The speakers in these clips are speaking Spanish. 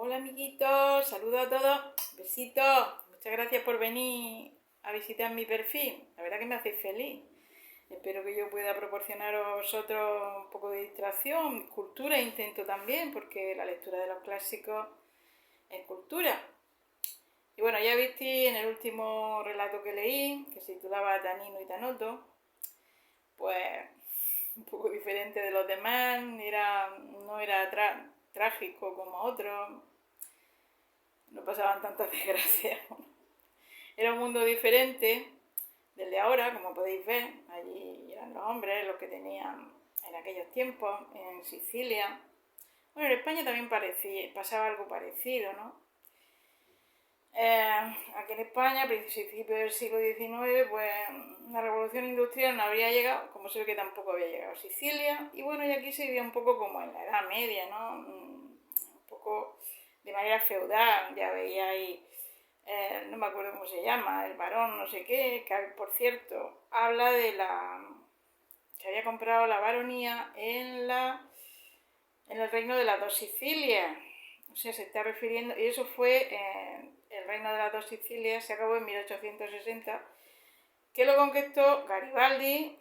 Hola amiguitos, saludos a todos, besitos, muchas gracias por venir a visitar mi perfil, la verdad que me hacéis feliz. Espero que yo pueda proporcionaros a vosotros un poco de distracción, cultura intento también, porque la lectura de los clásicos es cultura. Y bueno, ya visteis en el último relato que leí, que se titulaba Tanino y Tanoto, pues un poco diferente de los demás, no era trágico como otros, no pasaban tantas desgracias. Era un mundo diferente del de ahora, como podéis ver. Allí eran los hombres los que tenían en aquellos tiempos, en Sicilia. Bueno, en España también pasaba algo parecido, ¿no? Aquí en España, a principios del siglo XIX, pues la revolución industrial no habría llegado, como se ve que tampoco había llegado a Sicilia, y bueno, y aquí se vivía un poco como en la Edad Media, ¿no? Un poco de manera feudal, ya veíais, no me acuerdo cómo se llama, el varón no sé qué, que por cierto, habla de que había comprado la baronía en el reino de las dos Sicilias. O sea, se está refiriendo, y eso fue el reino de las dos Sicilias, se acabó en 1860, que lo conquistó Garibaldi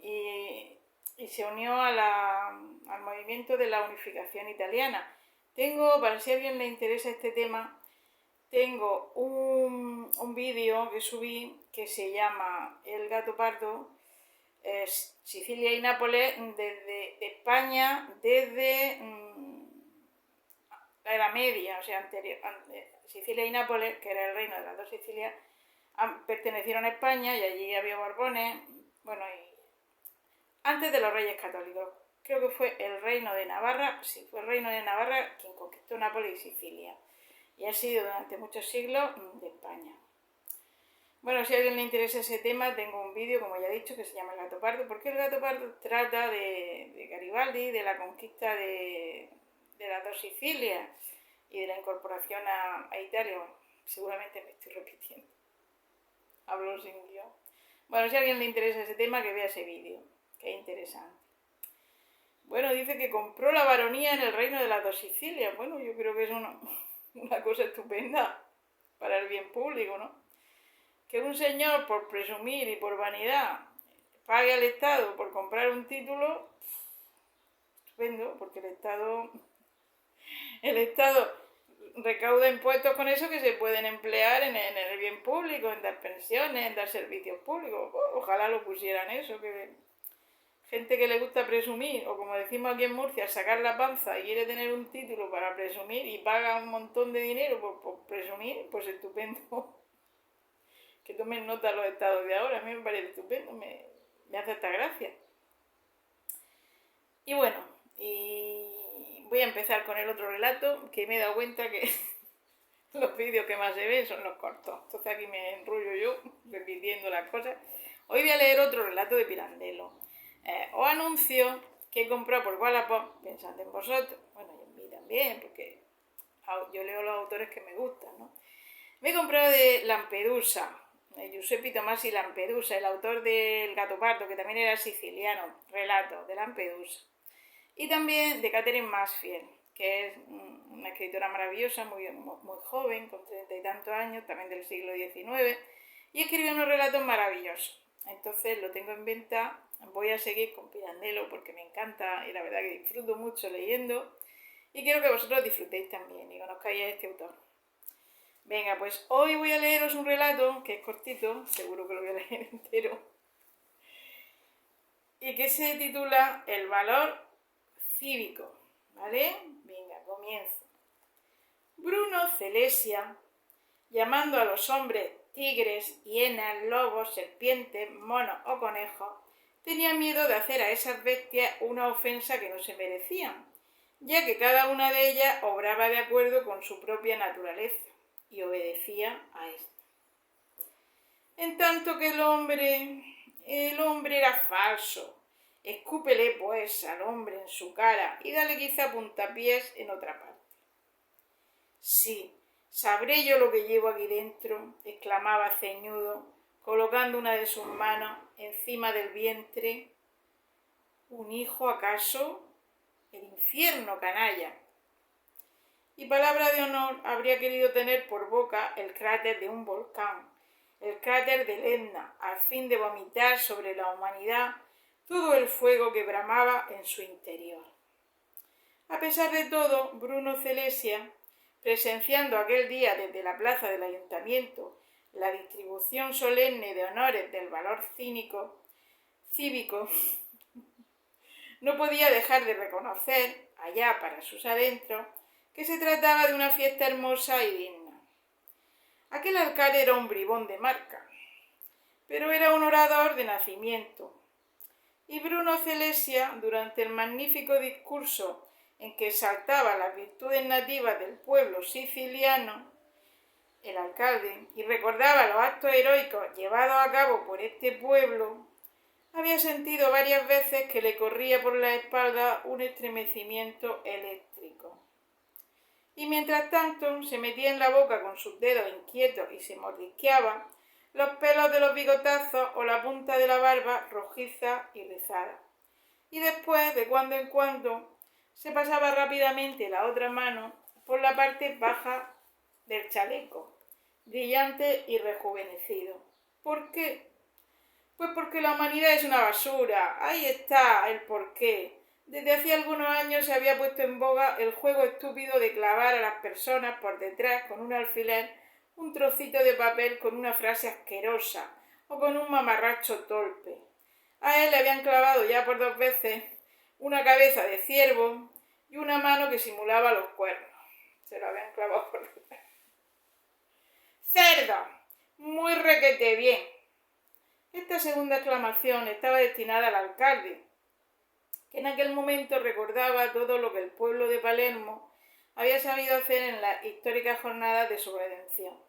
y se unió al movimiento de la unificación italiana. Para si a alguien le interesa este tema, tengo un vídeo que subí que se llama El gato pardo, Sicilia y Nápoles, de España, desde la Edad Media, o sea, Sicilia y Nápoles, que era el reino de las dos Sicilias, pertenecieron a España y allí había Borbones, bueno, y antes de los Reyes Católicos. Creo que fue el reino de Navarra, sí, fue el reino de Navarra quien conquistó Nápoles y Sicilia. Y ha sido durante muchos siglos de España. Bueno, si a alguien le interesa ese tema, tengo un vídeo, como ya he dicho, que se llama El gato pardo, porque el gato pardo trata de Garibaldi, de la conquista de las dos Sicilias y de la incorporación a Italia. Bueno, seguramente me estoy repitiendo. Hablo sin guión. Bueno, si a alguien le interesa ese tema, que vea ese vídeo, que es interesante. Bueno, dice que compró la baronía en el reino de las dos Sicilias. Bueno, yo creo que es una cosa estupenda para el bien público, ¿no? Que un señor, por presumir y por vanidad, pague al Estado por comprar un título, estupendo, porque el Estado recauda impuestos con eso que se pueden emplear en el bien público, en dar pensiones, en dar servicios públicos. Ojalá lo pusieran eso, que gente que le gusta presumir, o como decimos aquí en Murcia, sacar la panza y quiere tener un título para presumir y paga un montón de dinero por presumir, pues estupendo. Que tomen nota los estados de ahora, a mí me parece estupendo, me hace esta gracia. Y bueno, voy a empezar con el otro relato, que me he dado cuenta que los vídeos que más se ven son los cortos. Entonces aquí me enrollo yo repitiendo las cosas. Hoy voy a leer otro relato de Pirandello. Os anuncio que he comprado por Wallapop, pensad en vosotros, bueno, y en mí también, porque yo leo los autores que me gustan, ¿no? Me he comprado de Lampedusa, Giuseppe Tomasi Lampedusa, el autor del Gato Pardo, que también era siciliano, relato de Lampedusa. Y también de Catherine Mansfield, que es una escritora maravillosa, muy joven, con 30 y tantos años, también del siglo XIX, y escribió unos relatos maravillosos. Entonces lo tengo en venta, voy a seguir con Pirandello porque me encanta y la verdad que disfruto mucho leyendo y quiero que vosotros disfrutéis también y conozcáis a este autor. Venga, pues hoy voy a leeros un relato que es cortito, seguro que lo voy a leer entero, y que se titula El valor cívico, ¿vale? Venga, comienzo. Bruno Celestia, llamando a los hombres tigres, hienas, lobos, serpientes, monos o conejos, tenía miedo de hacer a esas bestias una ofensa que no se merecían, ya que cada una de ellas obraba de acuerdo con su propia naturaleza y obedecía a esta. En tanto que el hombre era falso. Escúpele pues al hombre en su cara y dale quizá puntapiés en otra parte. Sí, sabré yo lo que llevo aquí dentro, exclamaba ceñudo, colocando una de sus manos encima del vientre. ¿Un hijo acaso? El infierno, canalla. y palabra de honor habría querido tener por boca el cráter de un volcán, el cráter del Etna, al fin de vomitar sobre la humanidad todo el fuego que bramaba en su interior. A pesar de todo, Bruno Celestia, presenciando aquel día desde la plaza del ayuntamiento la distribución solemne de honores del valor cívico, no podía dejar de reconocer, allá para sus adentros, que se trataba de una fiesta hermosa y digna. Aquel alcalde era un bribón de marca, pero era un orador de nacimiento, y Bruno Celestia, durante el magnífico discurso en que exaltaba las virtudes nativas del pueblo siciliano, el alcalde, y recordaba los actos heroicos llevados a cabo por este pueblo, había sentido varias veces que le corría por la espalda un estremecimiento eléctrico. Y mientras tanto se metía en la boca con sus dedos inquietos y se mordisqueaba los pelos de los bigotazos o la punta de la barba rojiza y rizada. Y después, de cuando en cuando, se pasaba rápidamente la otra mano por la parte baja del chaleco, brillante y rejuvenecido. ¿Por qué? Pues porque la humanidad es una basura. Ahí está el porqué. Desde hacía algunos años se había puesto en boga el juego estúpido de clavar a las personas por detrás con un alfiler un trocito de papel con una frase asquerosa o con un mamarracho torpe. A él le habían clavado ya por 2 veces una cabeza de ciervo y una mano que simulaba los cuernos. Se lo habían clavado por detrás. ¡Cerdo! Muy requete bien. Esta segunda exclamación estaba destinada al alcalde, que en aquel momento recordaba todo lo que el pueblo de Palermo había sabido hacer en las históricas jornadas de su redención.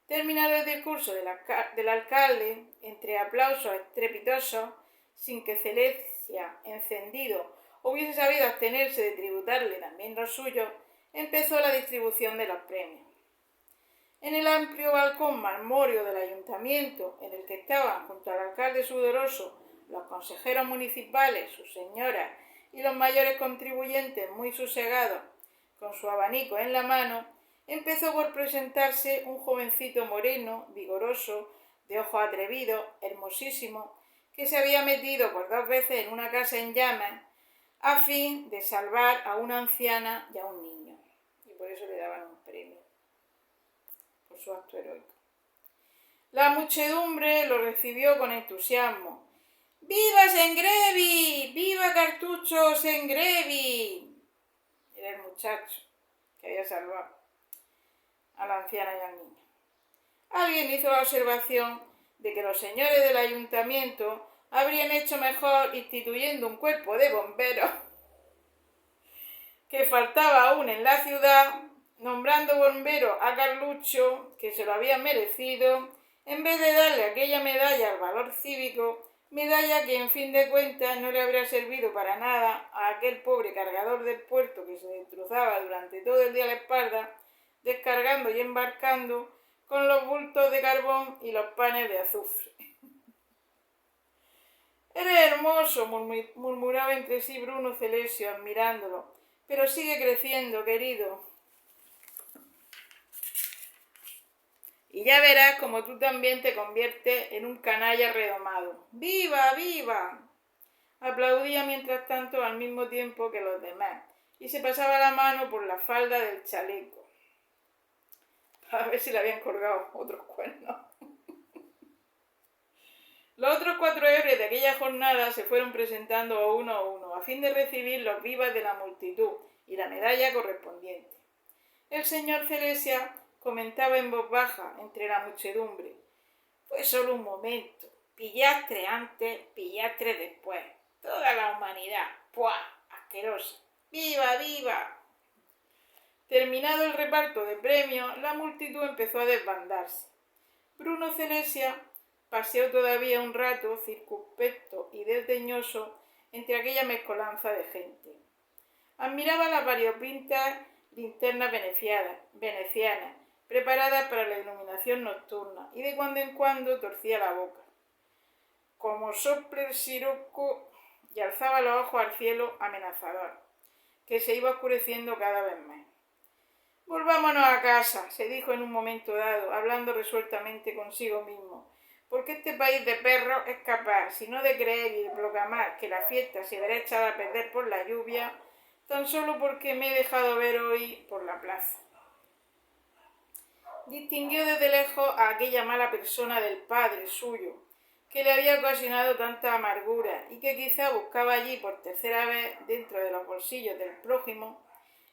Terminado el discurso del alcalde, entre aplausos estrepitosos, sin que Celestia, encendido, hubiese sabido abstenerse de tributarle también lo suyo, empezó la distribución de los premios. En el amplio balcón marmóreo del ayuntamiento, en el que estaban junto al alcalde sudoroso los consejeros municipales, sus señoras y los mayores contribuyentes muy sosegados, con su abanico en la mano, empezó por presentarse un jovencito moreno, vigoroso, de ojos atrevidos, hermosísimo, que se había metido por 2 veces en una casa en llamas a fin de salvar a una anciana y a un niño. Y por eso le daban un premio, por su acto heroico. La muchedumbre lo recibió con entusiasmo. ¡Viva Sengrevi! ¡Viva Cartucho Sengrevi! Era el muchacho que había salvado a la anciana y al niño. Alguien hizo la observación de que los señores del ayuntamiento habrían hecho mejor instituyendo un cuerpo de bomberos que faltaba aún en la ciudad, nombrando bombero a Carlucho, que se lo había merecido, en vez de darle aquella medalla al valor cívico, medalla que en fin de cuentas no le habría servido para nada a aquel pobre cargador del puerto que se destrozaba durante todo el día la espalda, descargando y embarcando con los bultos de carbón y los panes de azufre. «Eres hermoso», murmuraba entre sí Bruno Celestia admirándolo, «pero sigue creciendo, querido. Y ya verás como tú también te conviertes en un canalla redomado». «¡Viva, viva!». Aplaudía mientras tanto al mismo tiempo que los demás y se pasaba la mano por la falda del chaleco a ver si le habían colgado otros cuernos. Los otros 4 héroes de aquella jornada se fueron presentando uno a uno a fin de recibir los vivas de la multitud y la medalla correspondiente. El señor Celestia comentaba en voz baja entre la muchedumbre: «Fue solo un momento. Pillastre antes, pillastre después. Toda la humanidad. ¡Puah! Asquerosa. ¡Viva, viva!». Terminado el reparto de premios, la multitud empezó a desbandarse. Bruno Celestia paseó todavía un rato circunspecto y desdeñoso entre aquella mezcolanza de gente. Admiraba las variopintas linternas venecianas, preparadas para la iluminación nocturna, y de cuando en cuando torcía la boca, como sople el siroco, y alzaba los ojos al cielo amenazador, que se iba oscureciendo cada vez más. vámonos a casa, se dijo en un momento dado, hablando resueltamente consigo mismo, porque este país de perros es capaz, si no de creer y de proclamar que la fiesta se verá echada a perder por la lluvia, tan solo porque me he dejado ver hoy por la plaza. Distinguió desde lejos a aquella mala persona del padre suyo, que le había ocasionado tanta amargura y que quizá buscaba allí por tercera vez, dentro de los bolsillos del prójimo,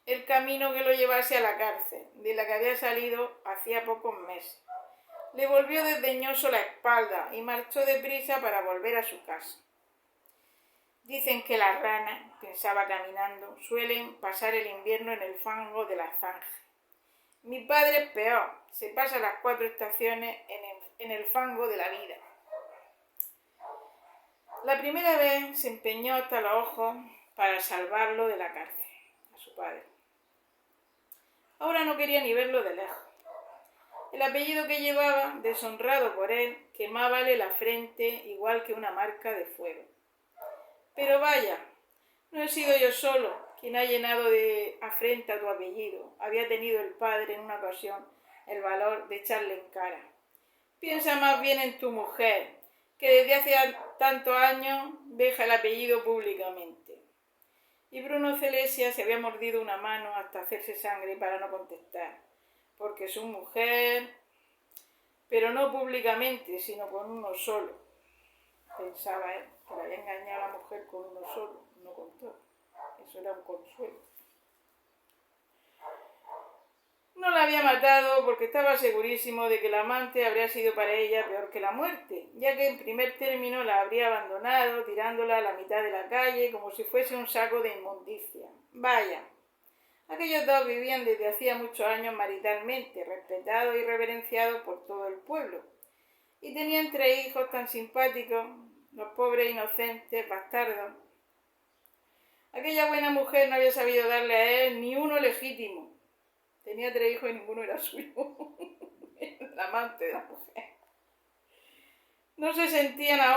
el camino que lo llevase a la cárcel, de la que había salido hacía pocos meses. Le volvió desdeñoso la espalda y marchó deprisa para volver a su casa. Dicen que las ranas, pensaba caminando, suelen pasar el invierno en el fango de las zanjas. Mi padre es peor, se pasa las 4 estaciones en el fango de la vida. La primera vez se empeñó hasta los ojos para salvarlo de la cárcel, a su padre. Ahora no quería ni verlo de lejos. El apellido que llevaba, deshonrado por él, quemábale la frente igual que una marca de fuego. Pero vaya, no he sido yo solo quien ha llenado de afrenta tu apellido. Había tenido el padre en una ocasión el valor de echarle en cara. Piensa más bien en tu mujer, que desde hace tantos años deja el apellido públicamente. Y Bruno Celestia se había mordido una mano hasta hacerse sangre para no contestar, porque su mujer, pero no públicamente, sino con uno solo. Pensaba él que le había engañado a la mujer con uno solo, no con todo. Eso era un consuelo. No la había matado porque estaba segurísimo de que el amante habría sido para ella peor que la muerte, ya que en primer término la habría abandonado, tirándola a la mitad de la calle como si fuese un saco de inmundicia. Vaya, aquellos dos vivían desde hacía muchos años maritalmente, respetados y reverenciados por todo el pueblo, y tenían 3 hijos tan simpáticos, los pobres inocentes bastardos. Aquella buena mujer no había sabido darle a él ni uno legítimo. Tenía 3 hijos y ninguno era suyo. El amante de la mujer. No se sentiría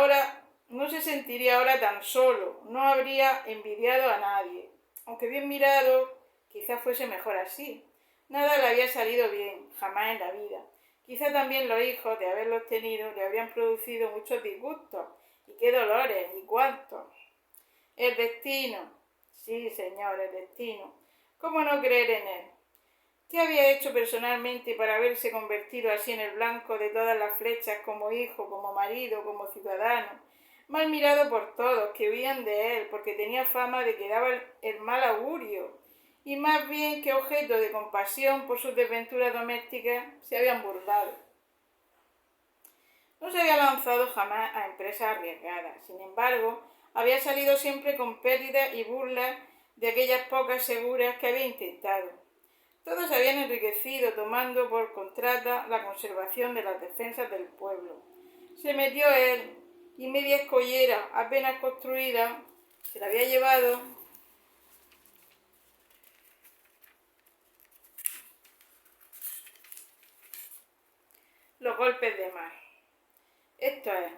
ahora tan solo. No habría envidiado a nadie. Aunque bien mirado, quizá fuese mejor así. Nada le había salido bien, jamás en la vida. Quizá también los hijos, de haberlos tenido, le habrían producido muchos disgustos. Y qué dolores, y cuántos. El destino. Sí, señor, el destino. ¿Cómo no creer en él? ¿Qué había hecho personalmente para haberse convertido así en el blanco de todas las flechas como hijo, como marido, como ciudadano? Mal mirado por todos, que huían de él, porque tenía fama de que daba el mal augurio, y más bien que objeto de compasión por sus desventuras domésticas se habían burlado. No se había lanzado jamás a empresas arriesgadas, sin embargo, había salido siempre con pérdidas y burlas de aquellas pocas seguras que había intentado. Todos se habían enriquecido tomando por contrata la conservación de las defensas del pueblo. Se metió él, y media escollera apenas construida se la había llevado los golpes de mar. Esto es,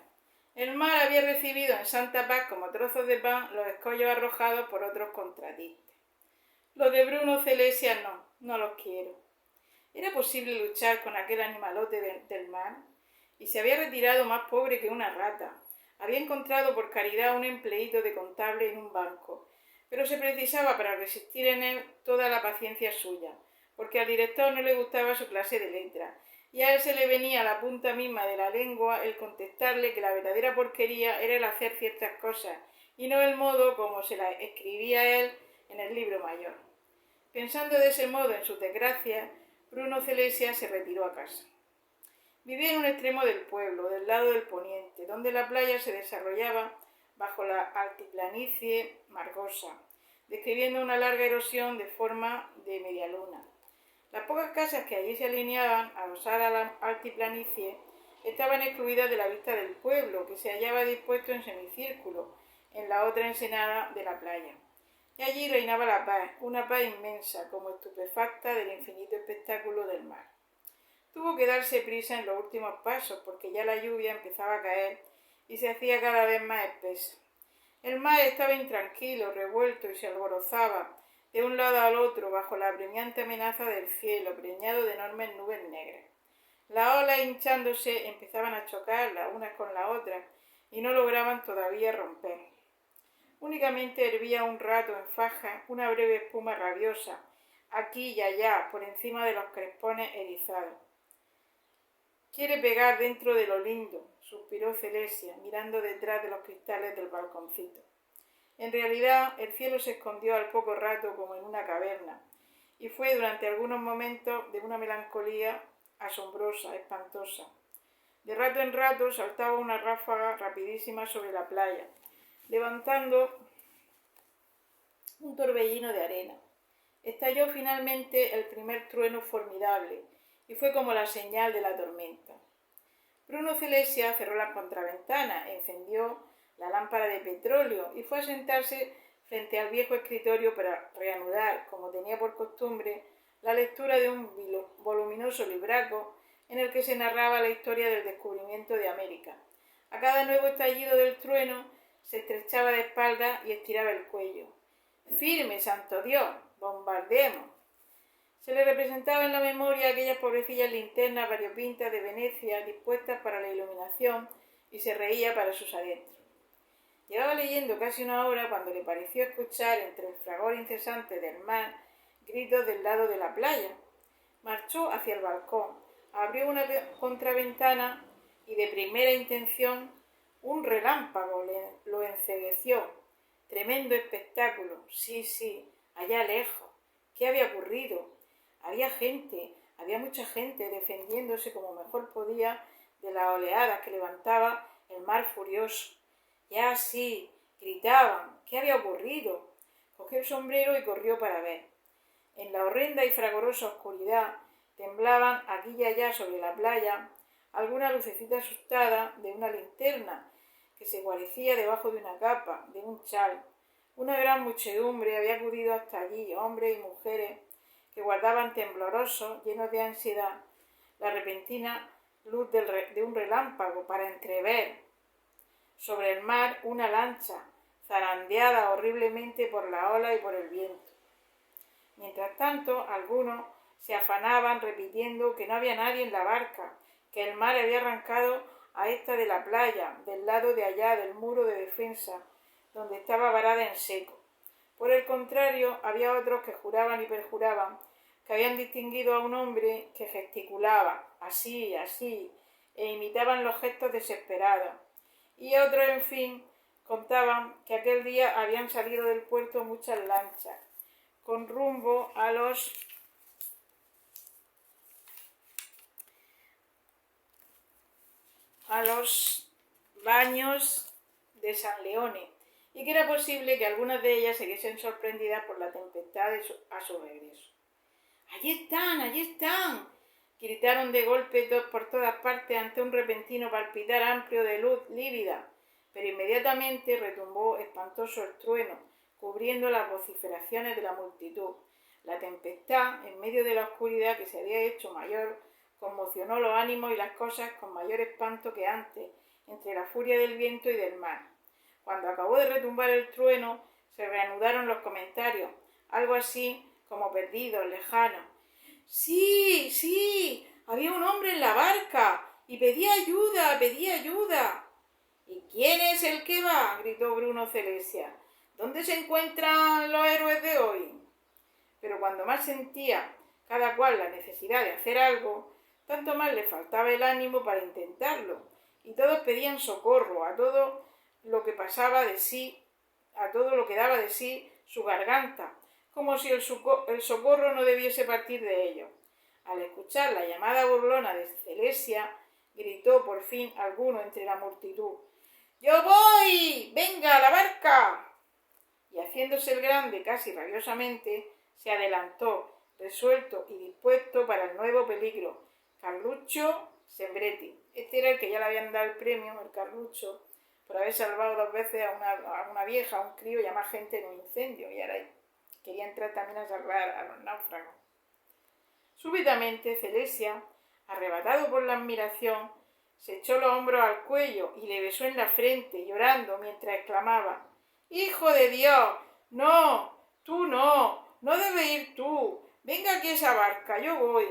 el mar había recibido en santa paz como trozos de pan los escollos arrojados por otros contratistas. Los de Bruno Celestia no los quiero. ¿Era posible luchar con aquel animalote del mar? Y se había retirado más pobre que una rata. Había encontrado por caridad un empleíto de contable en un banco, pero se precisaba para resistir en él toda la paciencia suya, porque al director no le gustaba su clase de letra, y a él se le venía a la punta misma de la lengua el contestarle que la verdadera porquería era el hacer ciertas cosas, y no el modo como se las escribía él en el libro mayor. Pensando de ese modo en sus desgracias, Bruno Celestia se retiró a casa. Vivía en un extremo del pueblo, del lado del poniente, donde la playa se desarrollaba bajo la altiplanicie margosa, describiendo una larga erosión de forma de media luna. Las pocas casas que allí se alineaban, adosadas a la altiplanicie, estaban excluidas de la vista del pueblo, que se hallaba dispuesto en semicírculo, en la otra ensenada de la playa. Y allí reinaba la paz, una paz inmensa, como estupefacta del infinito espectáculo del mar. Tuvo que darse prisa en los últimos pasos, porque ya la lluvia empezaba a caer y se hacía cada vez más espesa. El mar estaba intranquilo, revuelto y se alborozaba, de un lado al otro bajo la apremiante amenaza del cielo preñado de enormes nubes negras. Las olas, hinchándose, empezaban a chocar las unas con las otras y no lograban todavía romper. Únicamente hervía un rato en faja una breve espuma rabiosa, aquí y allá, por encima de los crespones erizados. «Quiere pegar dentro de lo lindo», suspiró Celesia, mirando detrás de los cristales del balconcito. En realidad, el cielo se escondió al poco rato como en una caverna, y fue durante algunos momentos de una melancolía asombrosa, espantosa. De rato en rato saltaba una ráfaga rapidísima sobre la playa, levantando un torbellino de arena. Estalló finalmente el primer trueno formidable, y fue como la señal de la tormenta. Bruno Celesia cerró la contraventana, encendió la lámpara de petróleo y fue a sentarse frente al viejo escritorio para reanudar, como tenía por costumbre, la lectura de un voluminoso libraco en el que se narraba la historia del descubrimiento de América. A cada nuevo estallido del trueno se estrechaba de espaldas y estiraba el cuello. «¡Firme, santo Dios! ¡Bombardeemos!». Se le representaba en la memoria aquellas pobrecillas linternas variopintas de Venecia dispuestas para la iluminación y se reía para sus adentros. Llevaba leyendo casi una hora cuando le pareció escuchar entre el fragor incesante del mar gritos del lado de la playa. Marchó hacia el balcón, abrió una contraventana y de primera intención un relámpago lo encegueció. Tremendo espectáculo. Sí, allá lejos. ¿Qué había ocurrido? Había mucha gente defendiéndose como mejor podía de las oleadas que levantaba el mar furioso. Ya sí, gritaban. ¿Qué había ocurrido? Cogió el sombrero y corrió para ver. En la horrenda y fragorosa oscuridad temblaban aquí y allá sobre la playa alguna lucecita asustada de una linterna que se guarecía debajo de una capa, de un chal. Una gran muchedumbre había acudido hasta allí, hombres y mujeres, que guardaban temblorosos, llenos de ansiedad, la repentina luz de un relámpago para entrever sobre el mar una lancha, zarandeada horriblemente por la ola y por el viento. Mientras tanto, algunos se afanaban repitiendo que no había nadie en la barca, que el mar había arrancado a esta de la playa, del lado de allá del muro de defensa, donde estaba varada en seco. Por el contrario, había otros que juraban y perjuraban que habían distinguido a un hombre que gesticulaba, así, e imitaban los gestos desesperados. Y otros, en fin, contaban que aquel día habían salido del puerto muchas lanchas, con rumbo a los baños de San Leone, y que era posible que algunas de ellas se viesen sorprendidas por la tempestad a su regreso. «¡Allí están!», gritaron de golpe por todas partes ante un repentino palpitar amplio de luz lívida, pero inmediatamente retumbó espantoso el trueno, cubriendo las vociferaciones de la multitud. La tempestad, en medio de la oscuridad que se había hecho mayor, conmocionó los ánimos y las cosas con mayor espanto que antes, entre la furia del viento y del mar. Cuando acabó de retumbar el trueno, se reanudaron los comentarios, algo así como perdidos, lejanos. «¡Sí! Había un hombre en la barca y pedía ayuda». «¿Y quién es el que va?», gritó Bruno Celesia. «¿Dónde se encuentran los héroes de hoy?». Pero cuando más sentía cada cual la necesidad de hacer algo, tanto más le faltaba el ánimo para intentarlo, y todos pedían socorro a todo lo que pasaba de sí, a todo lo que daba de sí su garganta, como si el socorro no debiese partir de ellos. Al escuchar la llamada burlona de Celesia, gritó por fin alguno entre la multitud: «¡Yo voy! ¡Venga, a la barca!». Y haciéndose el grande casi rabiosamente, se adelantó, resuelto y dispuesto para el nuevo peligro, Carluccio Sembretti. Este era el que ya le habían dado el premio, el Carluccio, por haber salvado 2 veces a una vieja, a un crío y a más gente en un incendio, y ahora quería entrar también a salvar a los náufragos. Súbitamente Celesia, arrebatado por la admiración, se echó los hombros al cuello y le besó en la frente, llorando, mientras exclamaba: «¡Hijo de Dios! ¡No! ¡Tú no! no debes ir tú. Venga aquí esa barca, yo voy.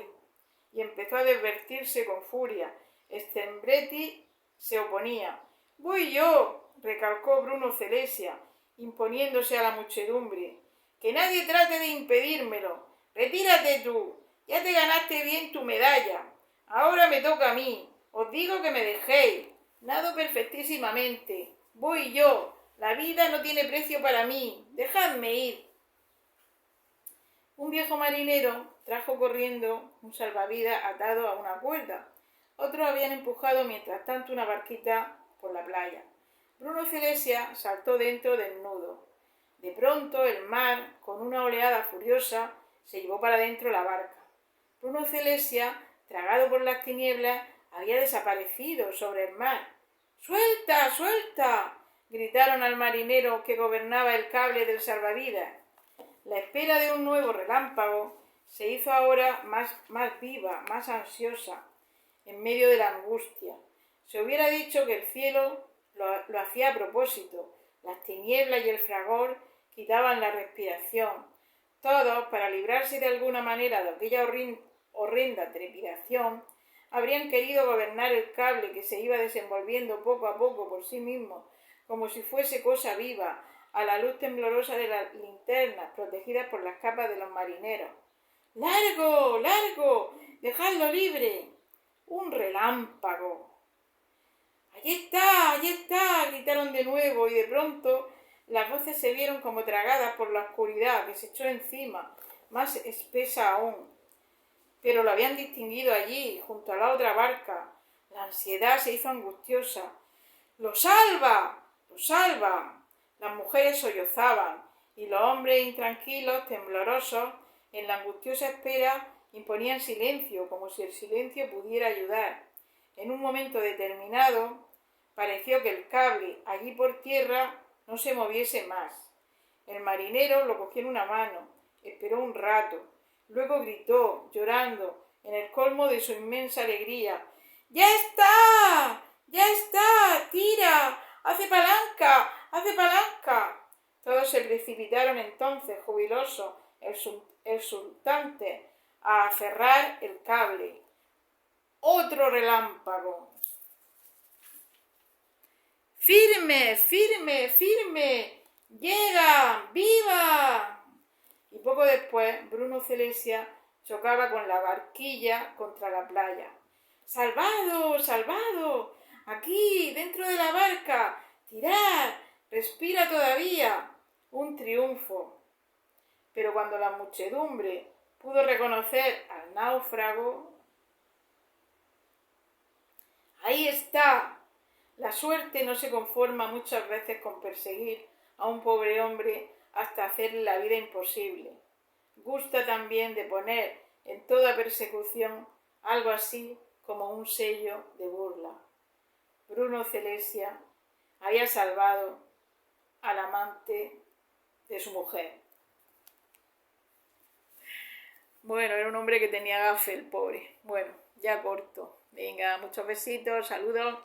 Y empezó a desvertirse con furia. Stembretti se oponía. Voy yo, recalcó Bruno Celestia, imponiéndose a la muchedumbre. Que nadie trate de impedírmelo. Retírate tú. Ya te ganaste bien tu medalla. Ahora me toca a mí. Os digo que me dejéis. Nado perfectísimamente. Voy yo. La vida no tiene precio para mí. Dejadme ir. Un viejo marinero trajo corriendo un salvavidas atado a una cuerda. Otros habían empujado mientras tanto una barquita por la playa. Bruno Celestia saltó dentro del nudo. De pronto el mar, con una oleada furiosa, se llevó para dentro la barca. Bruno Celestia, tragado por las tinieblas, había desaparecido sobre el mar. ¡Suelta! ¡Suelta!, gritaron al marinero que gobernaba el cable del salvavidas. La espera de un nuevo relámpago se hizo ahora más viva, más ansiosa, en medio de la angustia. Se hubiera dicho que el cielo lo hacía a propósito. Las tinieblas y el fragor quitaban la respiración. Todos, para librarse de alguna manera de aquella horrenda trepidación, habrían querido gobernar el cable que se iba desenvolviendo poco a poco por sí mismo, como si fuese cosa viva, a la luz temblorosa de las linternas protegidas por las capas de los marineros. ¡Largo! ¡Largo! ¡Dejadlo libre! ¡Un relámpago! ¡Allí está! ¡Allí está!, gritaron de nuevo, y de pronto las voces se vieron como tragadas por la oscuridad que se echó encima, más espesa aún. Pero lo habían distinguido allí, junto a la otra barca. La ansiedad se hizo angustiosa. ¡Lo salva! ¡Lo salva! Las mujeres sollozaban, y los hombres intranquilos, temblorosos, en la angustiosa espera, imponían silencio, como si el silencio pudiera ayudar. En un momento determinado, pareció que el cable, allí por tierra, no se moviese más. El marinero lo cogió en una mano, esperó un rato, luego gritó, llorando, en el colmo de su inmensa alegría: ¡Ya está! ¡Ya está! ¡Tira! ¡Hace palanca! ¡Hace palanca! Todos se precipitaron entonces, jubilosos, exultantes, a aferrar el cable. ¡Otro relámpago! ¡Firme! ¡Firme! ¡Firme! ¡Llega! ¡Viva! Y poco después Bruno Celestia chocaba con la barquilla contra la playa. ¡Salvado! ¡Salvado! ¡Aquí, dentro de la barca! ¡Tirad! ¡Respira todavía! Un triunfo. Pero cuando la muchedumbre pudo reconocer al náufrago, ¡ahí está! La suerte no se conforma muchas veces con perseguir a un pobre hombre hasta hacerle la vida imposible. Gusta también de poner en toda persecución algo así como un sello de burla. Bruno Celestia había salvado al amante de su mujer. Bueno, era un hombre que tenía gafe, el pobre. Bueno, ya corto. Venga, muchos besitos, saludos.